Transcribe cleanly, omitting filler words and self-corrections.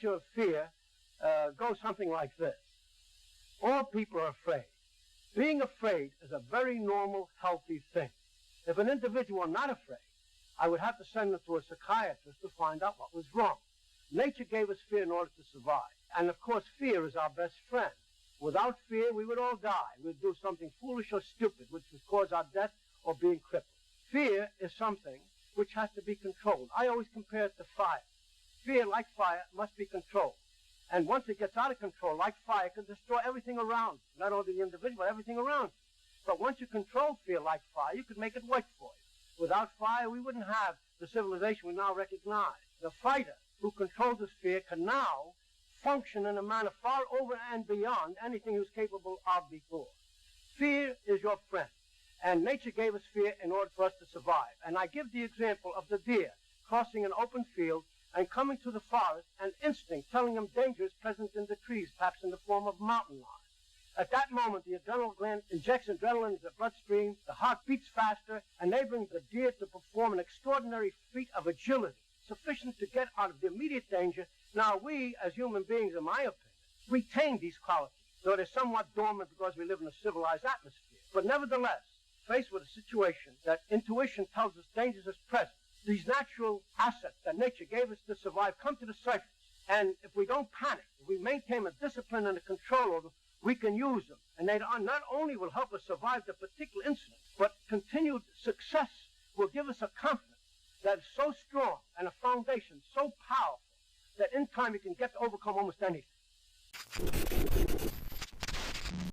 nature of fear goes something like this. All people are afraid. Being afraid is a very normal, healthy thing. If an individual were not afraid, I would have to send them to a psychiatrist to find out what was wrong. Nature gave us fear in order to survive. And of course, fear is our best friend. Without fear, we would all die. We'd do something foolish or stupid, which would cause our death or being crippled. Fear is something which has to be controlled. I always compare it to fire. Fear, like fire, must be controlled. And once it gets out of control, like fire, it can destroy everything around you. Not only the individual, but everything around you. But once you control fear like fire, you could make it work for you. Without fire, we wouldn't have the civilization we now recognize. The fighter who controls his fear can now function in a manner far over and beyond anything he was capable of before. Fear is your friend. And nature gave us fear in order for us to survive. And I give the example of the deer crossing an open field and coming to the forest, and instinct telling him danger is present in the trees, perhaps in the form of mountain lions. At that moment, the adrenal gland injects adrenaline into the bloodstream, the heart beats faster, enabling the deer to perform an extraordinary feat of agility, sufficient to get out of the immediate danger. Now, we, as human beings, in my opinion, retain these qualities, though they're somewhat dormant because we live in a civilized atmosphere. But nevertheless, faced with a situation that intuition tells us danger is present, these natural assets that nature gave us to survive come to the surface. And if we don't panic, if we maintain a discipline and a control of them, we can use them. And they not only will help us survive the particular incident, but continued success will give us a confidence that is so strong and a foundation so powerful that in time you can get to overcome almost anything.